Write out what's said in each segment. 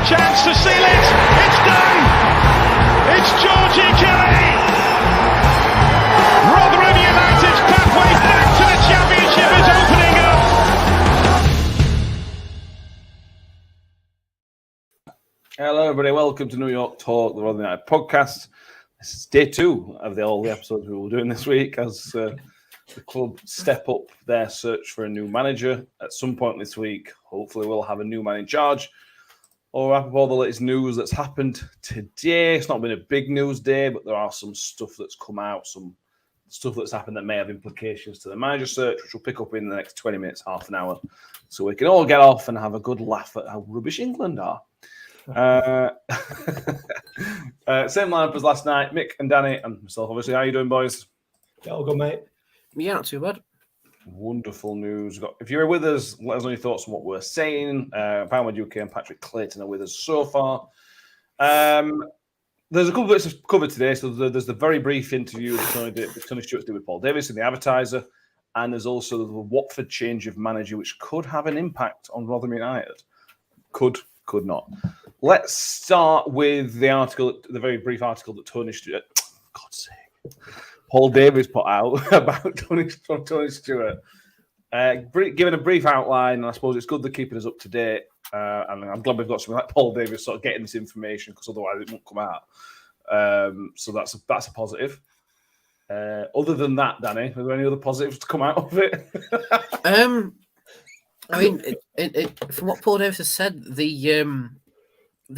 chance to seal it. It's done. It's Georgie Kelly. Rotherham United's pathway back to the Championship is opening up. Hello, everybody. Welcome to New York Talk, the Rotherham United podcast. This is day 2 of all the episodes we were doing this week as the club step up their search for a new manager. At some point this week, hopefully we'll have a new man in charge. Or wrap up all the latest news that's happened today. It's not been a big news day, but there are some stuff that's come out, some stuff that's happened that may have implications to the manager search, which we'll pick up in the next 20 minutes, half an hour, so we can all get off and have a good laugh at how rubbish England are. Same lineup as last night. Mick and Danny and myself, obviously. How are you doing, boys? All good, mate. Yeah, not too bad. Wonderful news. If you're with us, let us know your thoughts on what we're saying. Palmer UK and Patrick Clayton are with us so far. There's a couple of bits of cover today. So there's the very brief interview that Tony Stewart did with Paul Davis in the Advertiser, and there's also the Watford change of manager, which could have an impact on Rotherham United. Could not. Let's start with the article, the very brief article that Tony Stewart, for God's sake, Paul Davis put out about Tony Stewart. Giving a brief outline, and I suppose it's good they're keeping us up to date. And I'm glad we've got something like Paul Davis sort of getting this information, because otherwise it won't come out. So that's a positive. Other than that, Danny, are there any other positives to come out of it? I mean, from what Paul Davis has said, the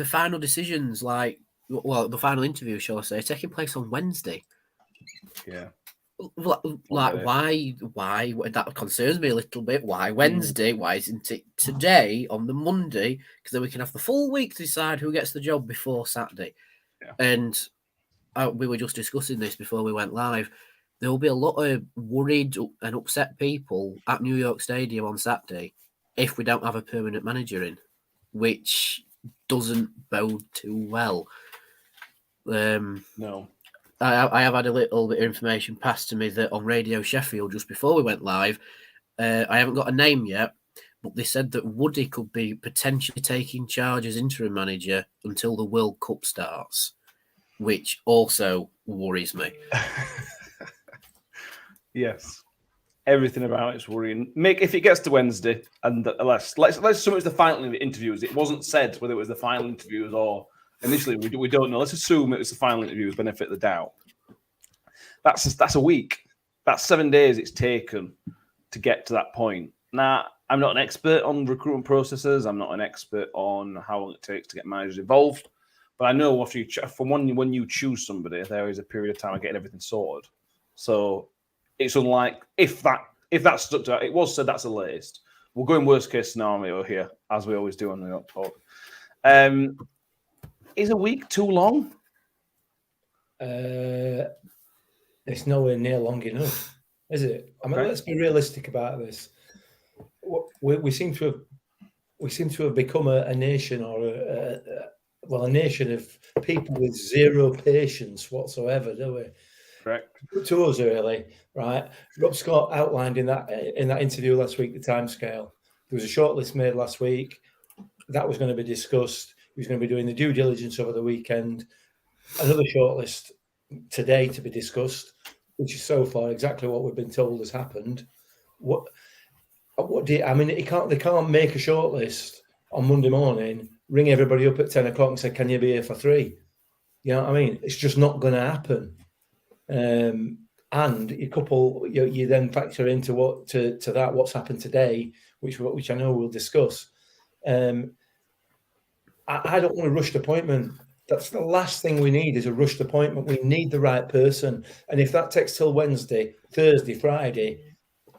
final decisions, the final interview, shall I say, are taking place on Wednesday. Yeah. Why? That concerns me a little bit. Why Wednesday? Why isn't it today on the Monday? Because then we can have the full week to decide who gets the job before Saturday. Yeah. And we were just discussing this before we went live. There will be a lot of worried and upset people at New York Stadium on Saturday if we don't have a permanent manager in, which doesn't bode too well. No. I have had a little bit of information passed to me that on Radio Sheffield just before we went live, I haven't got a name yet, but they said that Woody could be potentially taking charge as interim manager until the World Cup starts, which also worries me. Yes. Everything about it's worrying. Mick, if it gets to Wednesday, and let's assume it's the final interviews. It wasn't said whether it was the final interviews or initially we don't know. Let's assume it was the final interviews, benefit of the doubt. That's a week. That's 7 days it's taken to get to that point. Now, I'm not an expert on recruitment processes. I'm not an expert on how long it takes to get managers involved. But I know when you choose somebody, there is a period of time of getting everything sorted. So it's unlike if that's stuck to it was said that's the latest. We'll go in worst case scenario here, as we always do on the New York Talk. Is a week too long? It's nowhere near long enough, is it? I mean, let's be realistic about this. We seem to have become a nation, or a nation of people with zero patience whatsoever, don't we? Correct. To us, really, right? Rob Scott outlined in that interview last week the timescale. There was a shortlist made last week that was going to be discussed. He was going to be doing the due diligence over the weekend. Another shortlist today to be discussed, which is so far exactly what we've been told has happened. They can't make a shortlist on Monday morning, ring everybody up at 10 o'clock and say, "Can you be here for 3?" You know what I mean? It's just not going to happen. And you then factor into what's happened today, which I know we'll discuss. I don't want a rushed appointment. That's the last thing we need, is a rushed appointment. We need the right person. And if that takes till Wednesday, Thursday, Friday,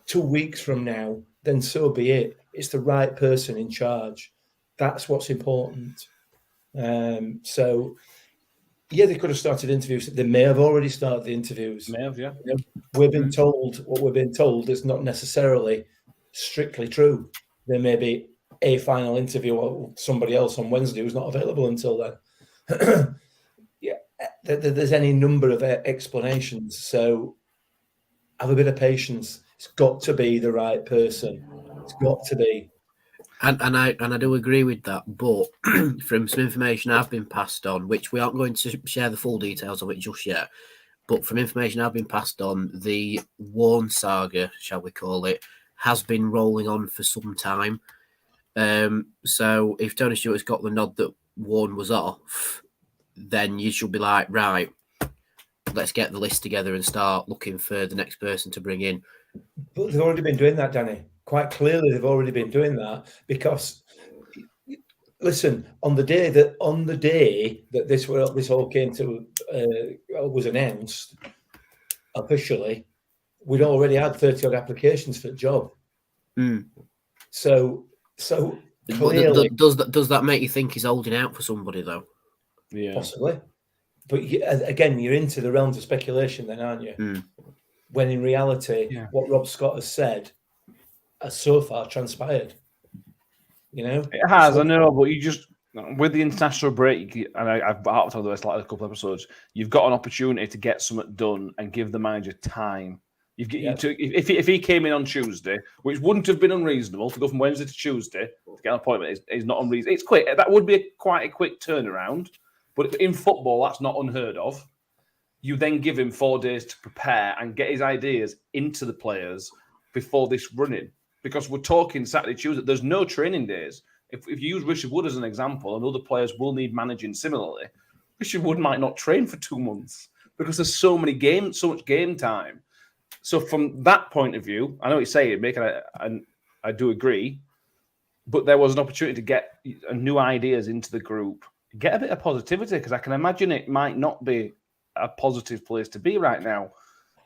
2 weeks from now, then so be it. It's the right person in charge. That's what's important. So, yeah, they could have started interviews. They may have already started the interviews. May have, yeah. We've been told what we've been told is not necessarily strictly true. There may be a final interview or somebody else on Wednesday who's not available until then. Yeah, there's any number of explanations. So have a bit of patience. It's got to be the right person. It's got to be. And I do agree with that, but from some information I've been passed on, which we aren't going to share the full details of it just yet, but from information I've been passed on, the Warne saga, shall we call it, has been rolling on for some time. So if Tony Stewart's got the nod that Warne was off, then you should be like, right, let's get the list together and start looking for the next person to bring in. But they've already been doing that, Danny. Quite clearly, they've already been doing that because, listen, on the day that this all came to was announced officially, we'd already had 30 odd applications for the job. So clearly, does that make you think he's holding out for somebody though? Yeah, possibly. But again, you're into the realms of speculation, then, aren't you? When in reality, what Rob Scott has said has so far transpired. You know, it has. I know, but you just with the international break, and I've talked about this like a couple of episodes. You've got an opportunity to get something done and give the manager time. If he came in on Tuesday, which wouldn't have been unreasonable to go from Wednesday to Tuesday to get an appointment, is not unreasonable. It's quick. That would be quite a quick turnaround. But in football, that's not unheard of. You then give him 4 days to prepare and get his ideas into the players before this running. Because we're talking Saturday, Tuesday. There's no training days. If you use Richard Wood as an example, and other players will need managing similarly, Richard Wood might not train for 2 months because there's so much game time. So from that point of view, I know what you're saying, Mick, and I do agree. But there was an opportunity to get new ideas into the group, get a bit of positivity, because I can imagine it might not be a positive place to be right now,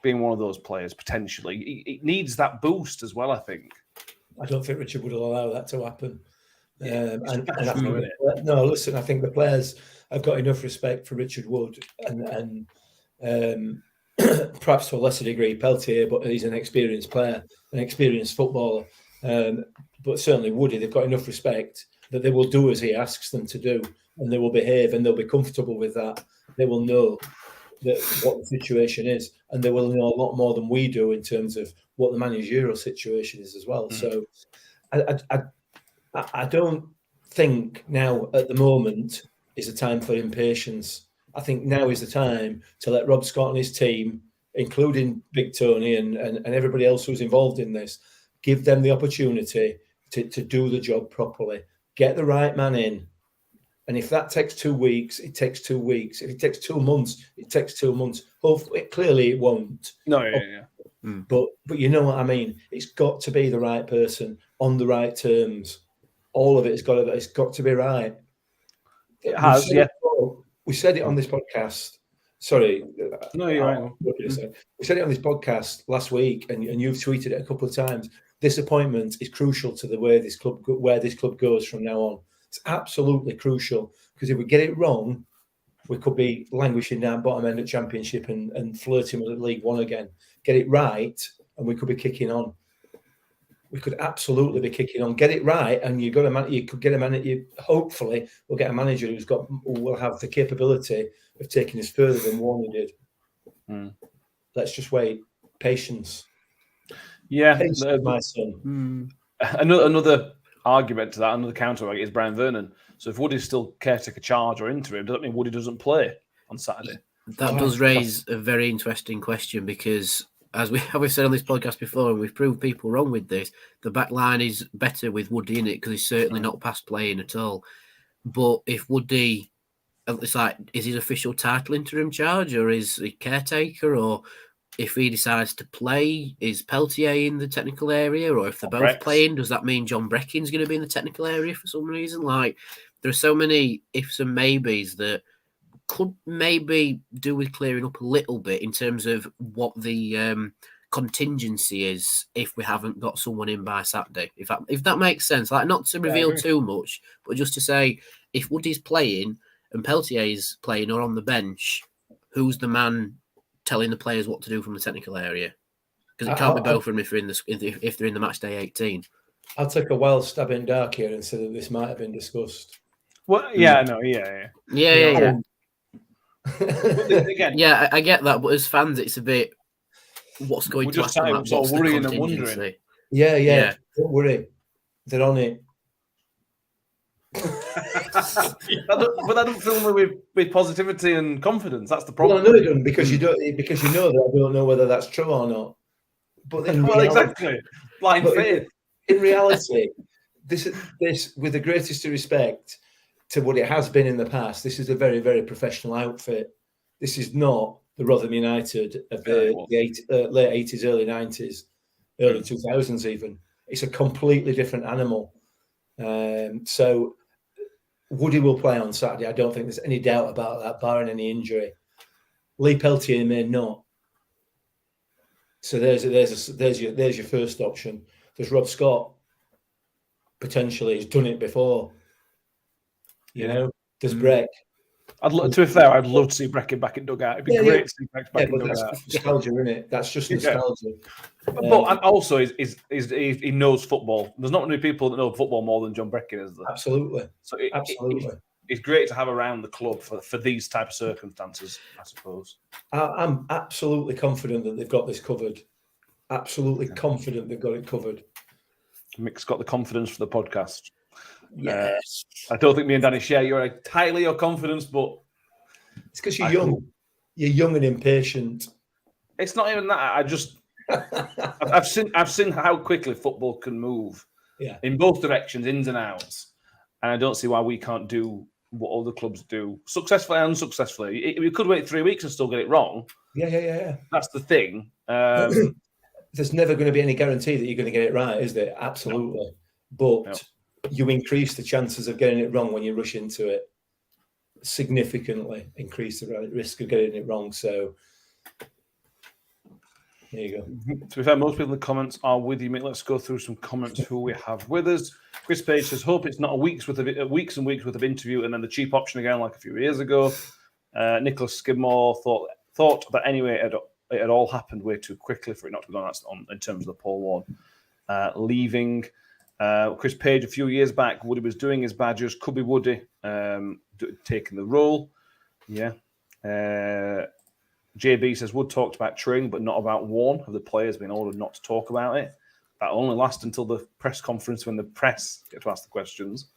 being one of those players potentially. It needs that boost as well, I think. I don't think Richard would allow that to happen. Yeah, I think the players have got enough respect for Richard Wood and perhaps to a lesser degree Peltier, but he's an experienced player, an experienced footballer. But certainly Woody, they've got enough respect that they will do as he asks them to do, and they will behave, and they'll be comfortable with that. They will know what the situation is, and they will know a lot more than we do in terms of what the managerial situation is as well. So I don't think now at the moment is a time for impatience. I think now is the time to let Rob Scott and his team, including Big Tony and everybody else who's involved in this, give them the opportunity to do the job properly. Get the right man in. And if that takes 2 weeks, it takes 2 weeks. If it takes 2 months, it takes 2 months. Hopefully, clearly it won't. No, yeah. But you know what I mean? It's got to be the right person on the right terms. All of it's got to be right. It has, yeah. We said it on this podcast. Sorry. No, you're right. We said it on this podcast last week, and you've tweeted it a couple of times. This appointment is crucial to where this club goes from now on. It's absolutely crucial, because if we get it wrong, we could be languishing down bottom end of Championship and flirting with League One again. Get it right, and we could be kicking on. We could absolutely be kicking on. Get it right, and you could get a manager. Hopefully, we'll get a manager who will have the capability of taking us further than Warner did. Let's just wait. Patience. Yeah, Patience, my son. Another argument to that, another counter is Brian Vernon. So if Woody's still caretaker charge or interim, does that mean Woody doesn't play on Saturday? That does raise a very interesting question, because as we've said on this podcast before, and we've proved people wrong with this, the back line is better with Woody in it, because he's certainly not past playing at all. But if Woody, it's like, is his official title interim charge, or is he caretaker, or if he decides to play, is Peltier in the technical area, or if they're both playing, does that mean John Breckin's going to be in the technical area for some reason? Like, there are so many ifs and maybes that could maybe do with clearing up a little bit in terms of what the contingency is if we haven't got someone in by Saturday. If that makes sense, like, not to reveal too much, but just to say, if Woody's playing and Peltier's playing or on the bench, who's the man telling the players what to do from the technical area? Because it can't be both of them if they're in the match day 18. I'll take a wild stab in dark here and say that this might have been discussed. Well, yeah, no, yeah. Again, yeah, I get that, but as fans, it's a bit, what's going to happen? We're just worrying and wondering. Yeah. Don't worry, they're on it. But that doesn't fill me with positivity and confidence. That's the problem. Well, I know it doesn't because you know that I don't know whether that's true or not. But in reality, exactly. Blind faith. In reality, this, with the greatest respect to what it has been in the past, this is a very, very professional outfit. This is not the Rotherham United of the late 80s, early 90s, early 2000s even. It's a completely different animal. So Woody will play on Saturday. I don't think there's any doubt about that, barring any injury. Lee Peltier may not. So there's your first option. There's Rob Scott. Potentially, he's done it before. You know, there's Breck. To be fair, I'd love to see Breck back in dugout. It'd be great to see Breck back in dugout. That's nostalgia, isn't it? That's just nostalgia. But also, he knows football. There's not many people that know football more than John Breckin, is there? Absolutely. So absolutely. It's great to have around the club for these type of circumstances, I suppose. I'm absolutely confident that they've got this covered. Absolutely confident they've got it covered. Mick's got the confidence for the podcast. Yes. I don't think me and Danny share entirely your confidence, but it's because you're young. You're young and impatient. It's not even that. I just I've seen how quickly football can move. Yeah. In both directions, ins and outs. And I don't see why we can't do what other clubs do, successfully and unsuccessfully. We could wait 3 weeks and still get it wrong. Yeah. That's the thing. There's never going to be any guarantee that you're going to get it right, is there? Absolutely. No. But you increase the chances of getting it wrong when you rush into it. Significantly increase the risk of getting it wrong. So there you go. To be fair, most people in the comments are with you, mate. Let's go through some comments who we have with us. Chris Page says, hope it's not weeks and weeks worth of interview and then the cheap option again like a few years ago. Nicholas Skidmore thought that anyway it had all happened way too quickly for it not to be done in terms of the Paul Ward leaving. Chris Page, a few years back, Woody was doing his badges. Could be Woody taking the role. Yeah. JB says, Wood talked about Tring, but not about one of the players being ordered not to talk about it. That will only last until the press conference when the press get to ask the questions,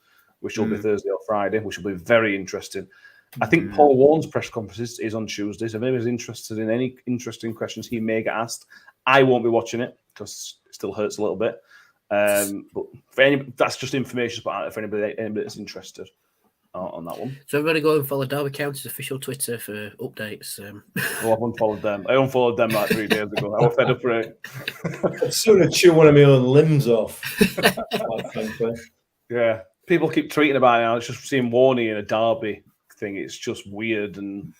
which will be Thursday or Friday, which will be very interesting. I think Paul Warren's press conference is on Tuesday, so if anyone's interested in any interesting questions he may get asked, I won't be watching it because it still hurts a little bit. But that's just information for anybody that's interested on that one. So everybody go and follow Derby County's official Twitter for updates. Well, I've unfollowed them. I unfollowed them like 3 days ago. I was fed up for it. I'd sort of chew one of my own limbs off. Yeah. People keep tweeting about it now. It's just seeing Warney in a Derby thing. It's just weird and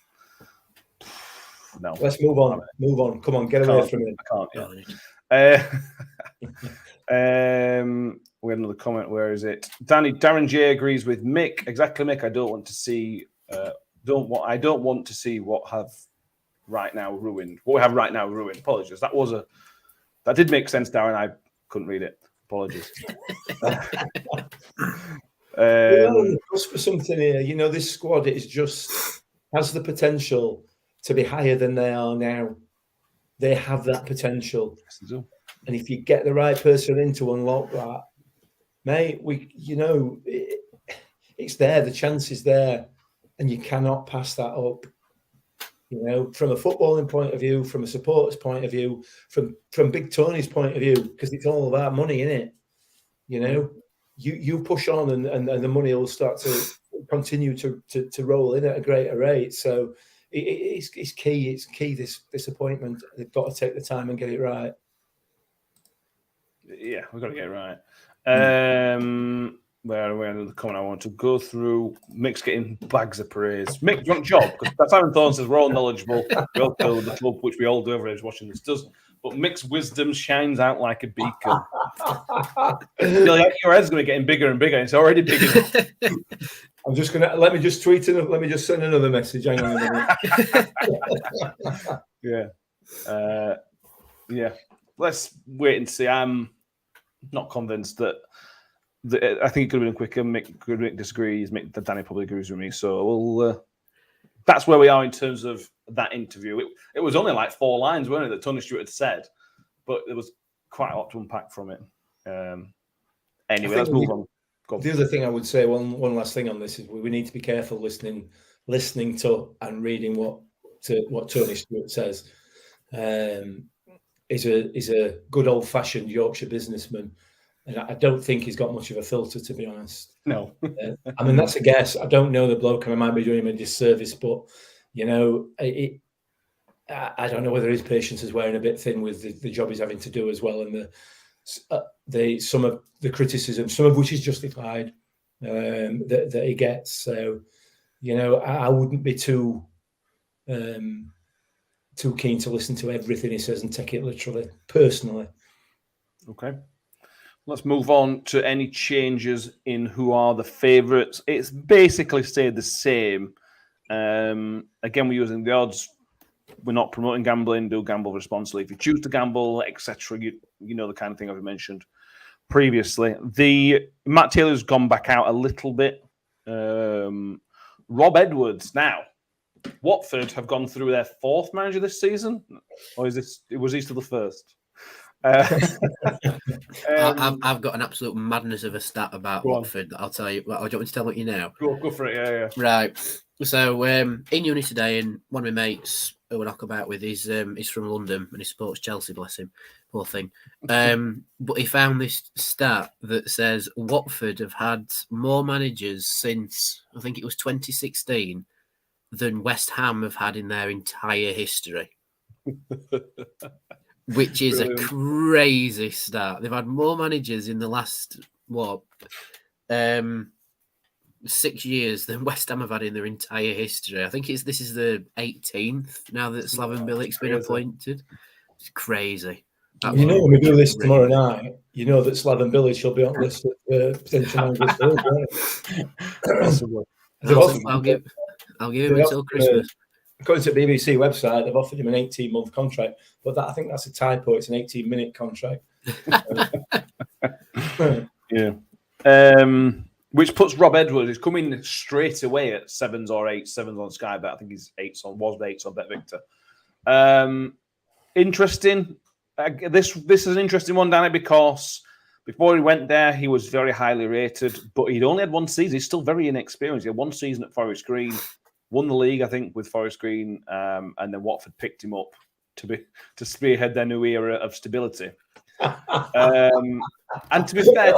no. Let's move on. Move on. Come on, get away from it. I can't. We had another comment. Where is it? Darren J agrees with Mick. Exactly, Mick. I don't want to see. I don't want to see what we have right now ruined. Apologies. That did make sense, Darren. I couldn't read it. Apologies. For something here, this squad has the potential to be higher than they are now. They have that potential. Yes, they do. And if you get the right person in to unlock that, mate, it's there. The chance is there, and you cannot pass that up. From a footballing point of view, from a supporter's point of view, from Big Tony's point of view, because it's all about money, isn't it? You push on, and the money will start to continue to roll in at a greater rate. So it's key. It's key. This appointment, they've got to take the time and get it right. Yeah, we've got to get it right. Where are we? Another comment I want to go through. Mick's getting bags of praise. Mick, do you want a job? Because Simon Thorne says we're all knowledgeable. We all feel the club, which we all do every day watching this does. But Mick's wisdom shines out like a beacon. Your head's going to be getting bigger and bigger. It's already bigger. I'm just going to let me just tweet it. Let me just send another message. Hang on a minute. Yeah. Let's wait and see. I'm not convinced that. I think it could have been quicker. Mick disagrees. Danny probably agrees with me. So that's where we are in terms of that interview. It was only like 4 lines, weren't it, that Tony Stewart had said, but there was quite a lot to unpack from it. Anyway, let's move on. The other thing I would say, one last thing on this, is we need to be careful listening to and reading what Tony Stewart says. He's a good old fashioned Yorkshire businessman, and I don't think he's got much of a filter, to be honest. No, I mean, that's a guess. I don't know the bloke, and I might be doing him a disservice, but I don't know whether his patience is wearing a bit thin with the job he's having to do as well, and some of the criticism, some of which is justified, that he gets. So, I wouldn't be too keen to listen to everything he says and take it literally, personally. Okay. Let's move on to any changes in who are the favourites. It's basically stayed the same. Again, we're using the odds. We're not promoting gambling. Do gamble responsibly. If you choose to gamble, etc., you know the kind of thing I've mentioned previously. Matt Taylor's gone back out a little bit. Rob Edwards now. Watford have gone through their fourth manager this season, or was he still the first? I've got an absolute madness of a stat about Watford that I'll tell you. Well, do you want me to tell what you know? Go for it. Yeah. Right. So in uni today, and one of my mates who I knock about with, he's from London and he supports Chelsea. Bless him, poor thing. But he found this stat that says Watford have had more managers since I think it was 2016 than West Ham have had in their entire history. Which is a crazy stat. They've had more managers in the last 6 years than West Ham have had in their entire history. I think this is the 18th now that Slaven Bilic's been appointed. It's crazy. When we do this tomorrow night, you know that Slaven Bilic will be on the list of potential managers. I'll give him until Christmas. According to the BBC website, they've offered him an 18-month contract, but I think that's a typo. It's an 18-minute contract. Yeah. Which puts Rob Edwards, he's coming straight away at 7s or 8s, 7s on Sky Bet. I think he's 8s on Bet Victor. Interesting. This is an interesting one, Danny, because before he went there, he was very highly rated, but he'd only had one season. He's still very inexperienced. He had one season at Forest Green, won the league, I think, with Forest Green, and then Watford picked him up to spearhead their new era of stability. And to be fair,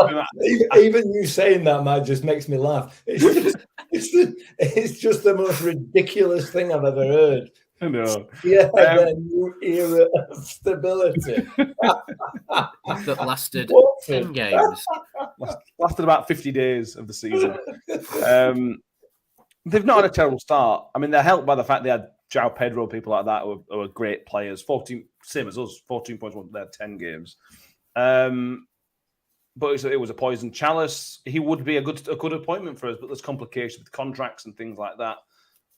even you saying that, Matt, just makes me laugh. It's just the most ridiculous thing I've ever heard. I know. Yeah, their new era of stability. That lasted 10 games. Lasted about 50 days of the season. They've not had a terrible start. I mean, they're helped by the fact they had João Pedro, people like that, who are great players. 14, same as us, 14 points, they had 10 games. But it was a poison chalice. He would be a good appointment for us, but there's complications with contracts and things like that.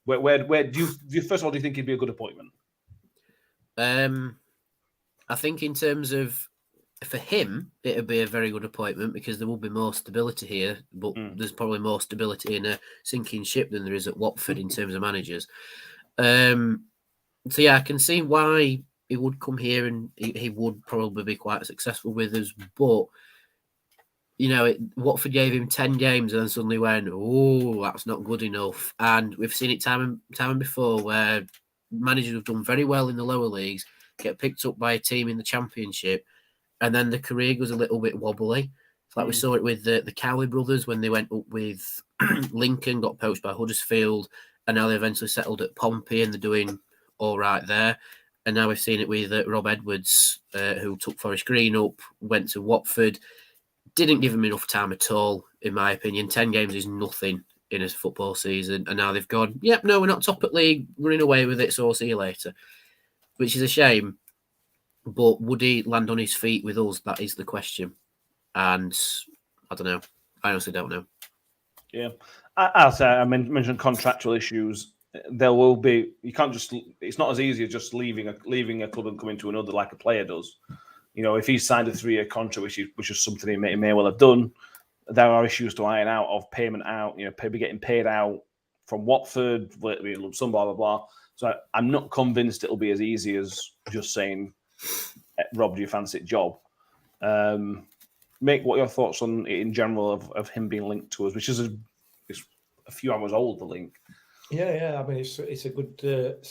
Where do you first of all, do you think he'd be a good appointment? I think in terms of for him, it'd be a very good appointment because there will be more stability here, but there's probably more stability in a sinking ship than there is at Watford in terms of managers. So yeah, I can see why he would come here and he would probably be quite successful with us, but Watford gave him 10 games and then suddenly went, oh, that's not good enough. And we've seen it time and before where managers have done very well in the lower leagues, get picked up by a team in the Championship, and then the career goes a little bit wobbly. It's like we saw it with the Cowley brothers when they went up with Lincoln, got poached by Huddersfield, and now they eventually settled at Pompey and they're doing all right there. And now we've seen it with Rob Edwards, who took Forest Green up, went to Watford, didn't give him enough time at all, in my opinion. 10 games is nothing in a football season. And now they've gone, yep, no, we're not top at league, running away with it, so I'll see you later. Which is a shame. But would he land on his feet with us? That is the question. And I don't know. I honestly don't know. Yeah. As I mentioned contractual issues. There will be, you can't just, it's not as easy as just leaving a club and coming to another like a player does. If he signed a 3-year contract, which is something he may well have done, there are issues to iron out of payment out, getting paid out from Watford, lump sum, blah, blah, blah. So I'm not convinced it'll be as easy as just saying, Rob, do you fancy a job? make what your thoughts on it in general of him being linked to us, which is it's a few hours old, the link. Yeah. I mean, it's a good.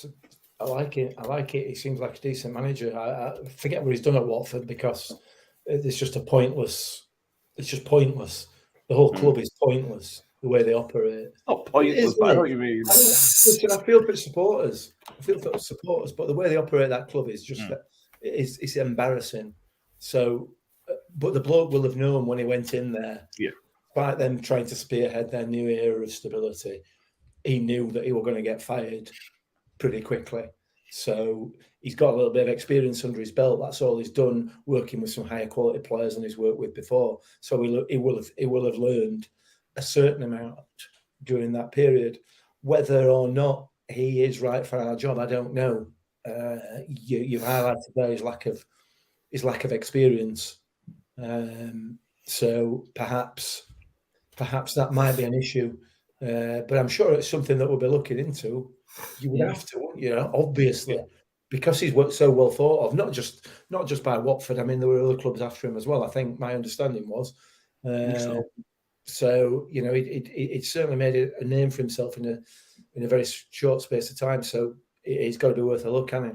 I like it. He seems like a decent manager. I forget what he's done at Watford because it's just pointless. It's just pointless. The whole club is pointless. The way they operate. Not pointless, but I know what you mean. Listen, I feel for supporters. But the way they operate that club is just it's embarrassing. So, but the bloke will have known when he went in there. Yeah. Despite them trying to spearhead their new era of stability, he knew that he was going to get fired pretty quickly. So he's got a little bit of experience under his belt. That's all he's done, working with some higher quality players than he's worked with before. So he will have learned a certain amount during that period. Whether or not he is right for our job, I don't know. You've highlighted there his lack of experience. So perhaps that might be an issue. But I'm sure it's something that we'll be looking into. You would have to, obviously, because he's worked so well thought of, not just by Watford. I mean, there were other clubs after him as well. I think my understanding was. So it certainly made a name for himself in a very short space of time. So he's got to be worth a look, can he?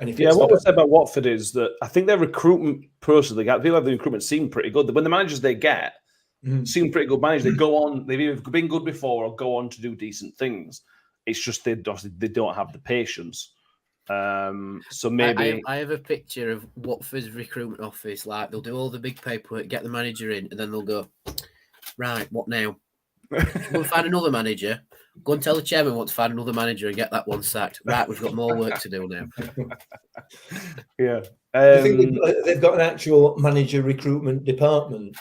And what we said about Watford is that I think their recruitment process, people have the recruitment seem pretty good. When the managers they get seem pretty good managers, they go on. They've either been good before or go on to do decent things. It's just they don't have the patience. So maybe I have a picture of Watford's recruitment office. Like they'll do all the big paperwork, get the manager in, and then they'll go, right, what now? We'll find another manager. Go and tell the chairman we want to find another manager and get that one sacked. Right, we've got more work to do now. Yeah. I think they've got an actual manager recruitment department.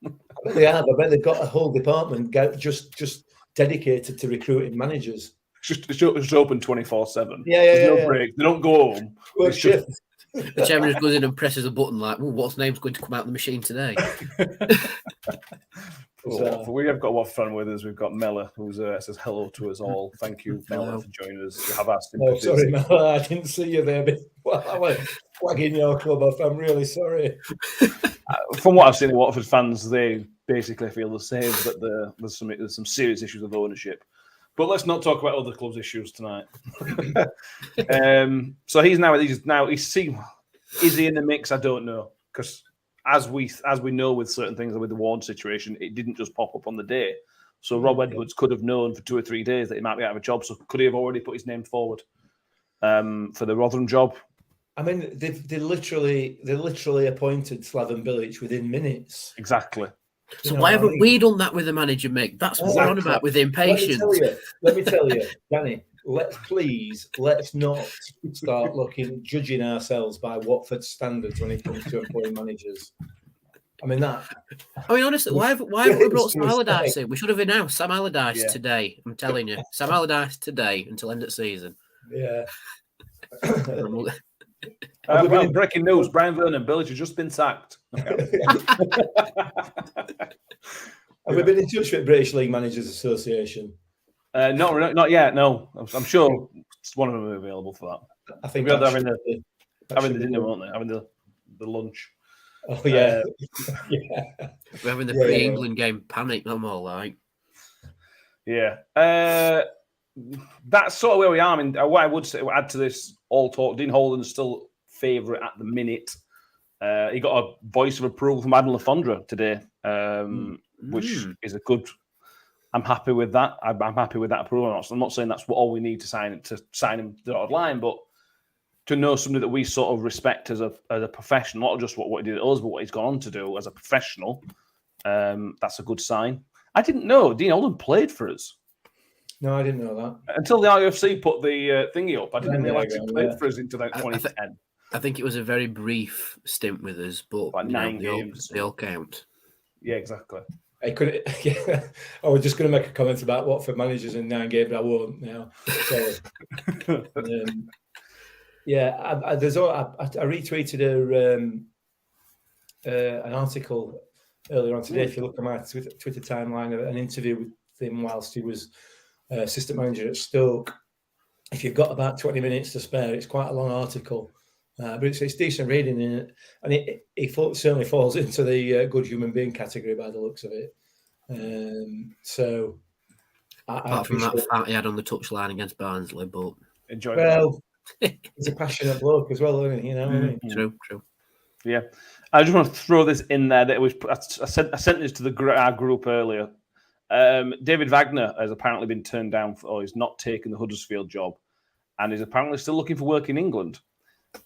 I bet they have. I bet they've got a whole department just dedicated to recruiting managers. It's open 24/7. There's no break. They don't go home. The chairman just goes in and presses a button like, what's name's going to come out of the machine today? We have got a fan with us. We've got Mella, who says hello to us all. Thank you, Mella, for joining us. You have asked him. Oh, sorry, Mella, I didn't see you there. I went flagging your club off. I'm really sorry. From what I've seen, the Watford fans, they basically feel the same, but there's some serious issues of ownership. But let's not talk about other clubs' issues tonight. So is he in the mix? I don't know, because as we know with certain things with the Warren situation, it didn't just pop up on the day. So Rob Edwards could have known for 2 or 3 days that he might be out of a job. So could he have already put his name forward for the Rotherham job? I mean, they literally appointed Slaven Bilic within minutes. Exactly. So why haven't we done that with the manager, Mick? That's what we're on about with impatience. Let me tell you, Danny, let's not start judging ourselves by Watford standards when it comes to employing managers. I mean, honestly, why haven't we brought Sam Allardyce in? We should have announced Sam Allardyce today. I'm telling you, Sam Allardyce today until end of season. Yeah. Breaking news: Brian Vernon, Bilic has just been sacked. Have we been in touch with British League Managers Association? Not yet. No, I'm sure one of them are available for that. I think they're having the dinner, won't they? Having the lunch. Oh yeah, We're having the pre-England game panic. I'm all like, yeah. That's sort of where we are. I mean, what I would say, add to this all talk, Dean Holden's still favourite at the minute. He got a voice of approval from Adam Lafondra today, which is a good. I'm happy with that. I'm happy with that approval. I'm not saying that's all we need to sign him to the dotted line, but to know somebody that we sort of respect as a professional, not just what he did at us, but what he's gone on to do as a professional, that's a good sign. I didn't know Dean Holden played for us. No, I didn't know that. Until the RUFC put the thingy up, I didn't realise he played for us into 2010. I think it was a very brief stint with us, but like 9 games. They all count. Yeah, exactly. I couldn't. Yeah, I was just going to make a comment about Watford managers in 9 games, but I won't now. Sorry. I retweeted an article earlier on today. If you look at my Twitter timeline, an interview with him whilst he was assistant manager at Stoke. If you've got about 20 minutes to spare, it's quite a long article. But it's decent reading in it, and he certainly falls into the good human being category by the looks of it. So, apart from that fat he had on the touchline against Barnsley, but enjoy. Well, he's a passionate bloke as well, isn't he? You know what I mean? True. Yeah, I just want to throw this in there. That it was I sent this to our group earlier. David Wagner has apparently been turned down or he's not taken the Huddersfield job, and is apparently still looking for work in England.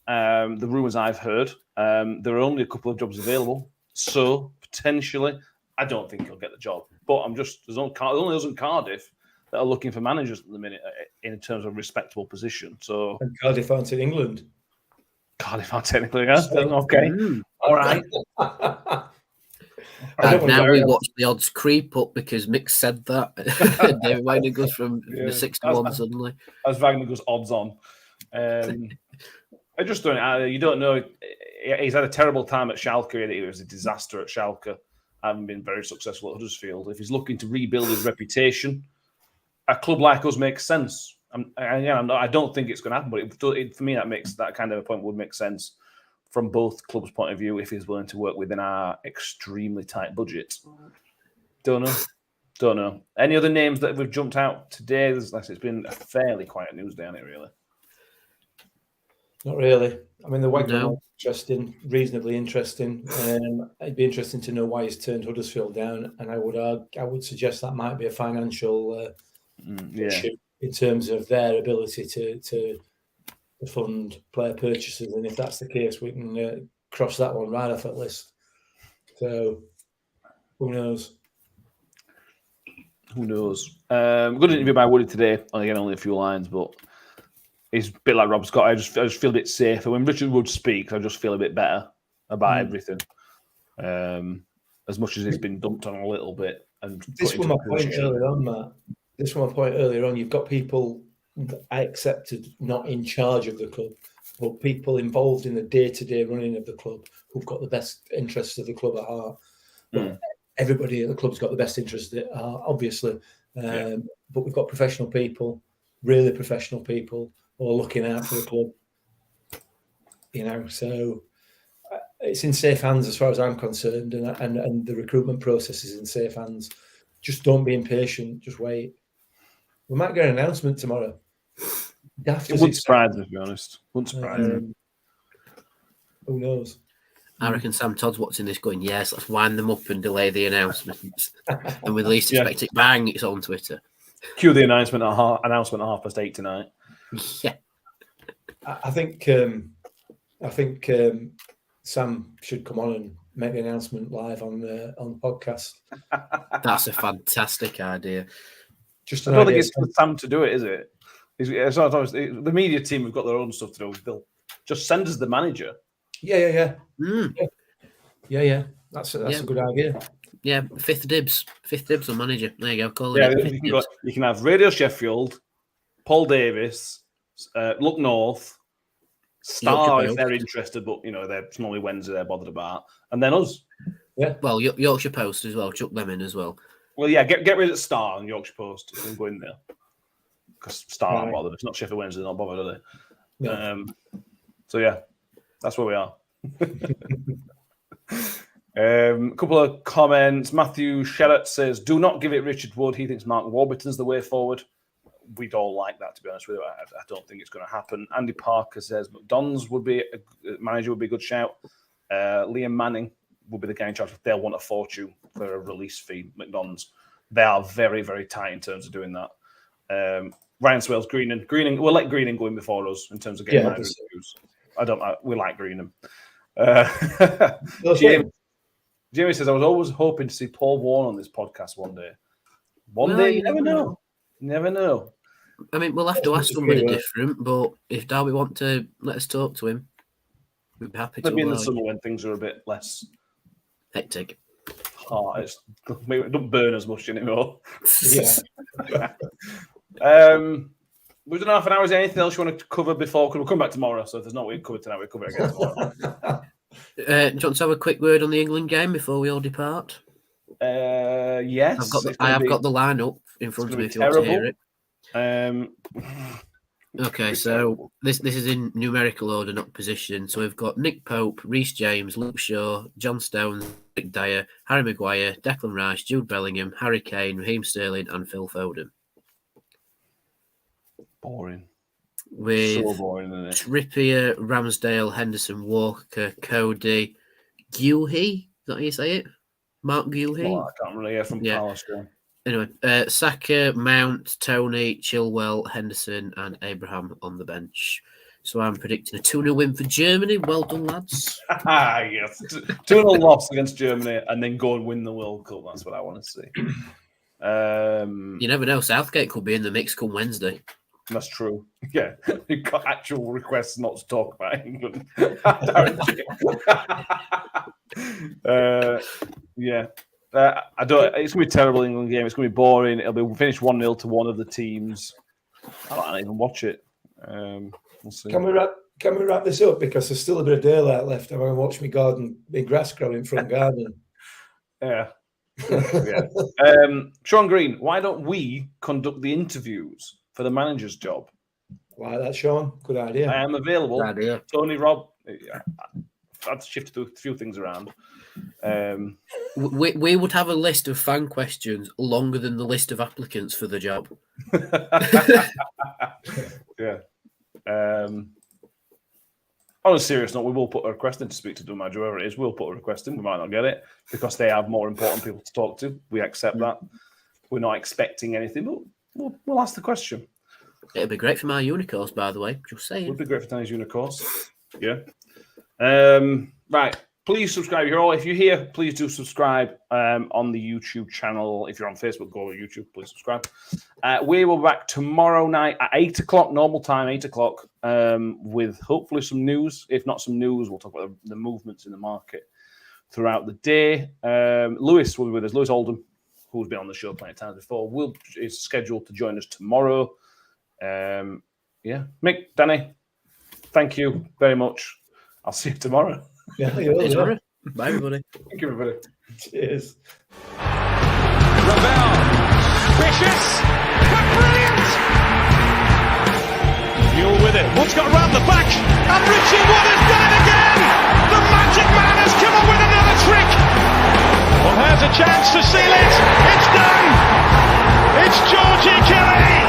The rumours I've heard, there are only a couple of jobs available, so potentially, I don't think he'll get the job. But there's only us in Cardiff that are looking for managers at the minute in terms of respectable position. So and Cardiff aren't in England. Cardiff aren't technically, yeah? Okay, all right. Now we watch the odds creep up because Mick said that. David Wagner goes from the 6 to 1 suddenly. As Wagner goes odds on. I just don't. You don't know. He's had a terrible time at Schalke. He was a disaster at Schalke. Haven't been very successful at Huddersfield. If he's looking to rebuild his reputation, a club like us makes sense. I don't think it's going to happen, but for me, that kind of appointment would make sense from both clubs' point of view if he's willing to work within our extremely tight budget. Don't know. Any other names that we've jumped out today? It's been a fairly quiet news day, hasn't it, really? Not really. I mean, the Wagner was interesting, reasonably interesting. It'd be interesting to know why he's turned Huddersfield down, and I would suggest that might be a financial issue in terms of their ability to fund player purchases. And if that's the case, we can cross that one right off that list. So, who knows? Good interview by Woody today. Again, only a few lines, but he's a bit like Rob Scott. I just feel a bit safer. When Richard Wood speaks, I just feel a bit better about everything. As much as it's been dumped on a little bit. And this was my point earlier on, Matt. This was my point earlier on. You've got people that I accepted not in charge of the club, but people involved in the day-to-day running of the club who've got the best interests of the club at heart. Well, everybody at the club's got the best interests at heart, obviously. But we've got professional people, really professional people, who are looking out for the club. You know, so it's in safe hands as far as I'm concerned, and the recruitment process is in safe hands. Just don't be impatient. Just wait. We might get an announcement tomorrow. It wouldn't surprise me, to be honest. Wouldn't surprise me. Who knows? I reckon Sam Todd's watching this going, yes, let's wind them up and delay the announcements. And with least expect it, bang, it's on Twitter. Cue the announcement at 8:30 tonight. Yeah. I think Sam should come on and make the announcement live on the podcast. That's a fantastic idea. Just I don't think it's for Sam to do it, is it? The media team have got their own stuff to do. They'll just send us the manager. Yeah. That's a good idea. Yeah, fifth dibs on manager. There you go. Call it. You can have Radio Sheffield, Paul Davis, Look North, Star if they're interested, but it's normally Wednesday they're bothered about, and then us. Yeah. Well, Yorkshire Post as well. Chuck them in as well. Well, yeah, get rid of Star and Yorkshire Post and go in there because Star aren't bothered. It's not Sheffield Wednesday, they're not bothered, are they? No. So yeah, that's where we are. A couple of comments. Matthew Sherratt says, "Do not give it Richard Wood. He thinks Mark Warburton's the way forward." We'd all like that, to be honest with you. I don't think it's going to happen. Andy Parker says McDonald's would be manager would be a good shout. Liam Manning would be the guy in charge if they'll want a fortune for a release fee. McDonald's, they are very, very tight in terms of doing that. Ryan Swales, Greening. We'll let Greening go in before us in terms of getting manager reviews. We like Greenham. Jamie says, I was always hoping to see Paul Warne on this podcast one day. One day, you never know. Never know. I mean, we'll have to ask somebody different, but if Derby want to let us talk to him, we'd be happy to. Maybe in the summer when things are a bit less hectic. Maybe it don't burn as much anymore. Yeah. We've done half an hour. Is there anything else you want to cover before? Because we'll come back tomorrow. So if there's not what we covered tonight, we'll cover it again tomorrow. Do you want to have a quick word on the England game before we all depart? Yes. I have got the lineup in front of me if you want to hear it. Okay, so this is in numerical order, not position. So we've got Nick Pope, Reece James, Luke Shaw, John Stones, Rick Dyer, Harry Maguire, Declan Rice, Jude Bellingham, Harry Kane, Raheem Sterling, and Phil Foden. Boring. With So boring, isn't it? Trippier, Ramsdale, Henderson, Walker, Cody, Guehi. Is that how you say it? Mark Guehi. Well, I can't really hear from Palace. Anyway, Saka, Mount, Tony, Chilwell, Henderson, and Abraham on the bench. So I'm predicting a 2-0 win for Germany. Well done, lads. Yes. 2-0 loss against Germany and then go and win the World Cup. That's what I want to see. You never know. Southgate could be in the mix come Wednesday. That's true. Yeah. You've got actual requests not to talk about England. Yeah. I don't. It's gonna be a terrible England game. It's gonna be boring. It'll be finished 1-0 to one of the teams. I don't even watch it. We'll see. Can we wrap this up because there's still a bit of daylight left? I want to watch my garden, my grass grow in front garden. Yeah. Sean Green, why don't we conduct the interviews for the manager's job? Why that, Sean? Good idea. I am available. Good idea. Tony, Rob. I've had to shift a few things around. We would have a list of fan questions longer than the list of applicants for the job. Yeah. On a serious note, we will put a request in to speak to the manager, whoever it is. We'll put a request in. We might not get it because they have more important people to talk to. We accept that. We're not expecting anything, but we'll ask the question. It'd be great for my unicorns, by the way. Just saying. It would be great for Danny's unicorns. Yeah. Right. Please subscribe. If you're here, please do subscribe on the YouTube channel. If you're on Facebook, go to YouTube. Please subscribe. We will be back tomorrow night at 8 o'clock, normal time, 8 o'clock, with hopefully some news. If not some news, we'll talk about the movements in the market throughout the day. Lewis will be with us. Lewis Oldham, who's been on the show plenty of times before, is scheduled to join us tomorrow. Mick, Danny, thank you very much. I'll see you tomorrow. Yeah, Bye, everybody. Thank you, everybody. Cheers. Ravel, vicious, brilliant. Mule with it. Wood's got round the back, and Richie Wood has done it again. The magic man has come up with another trick. Well, here's a chance to seal it. It's done. It's Georgie Kelly.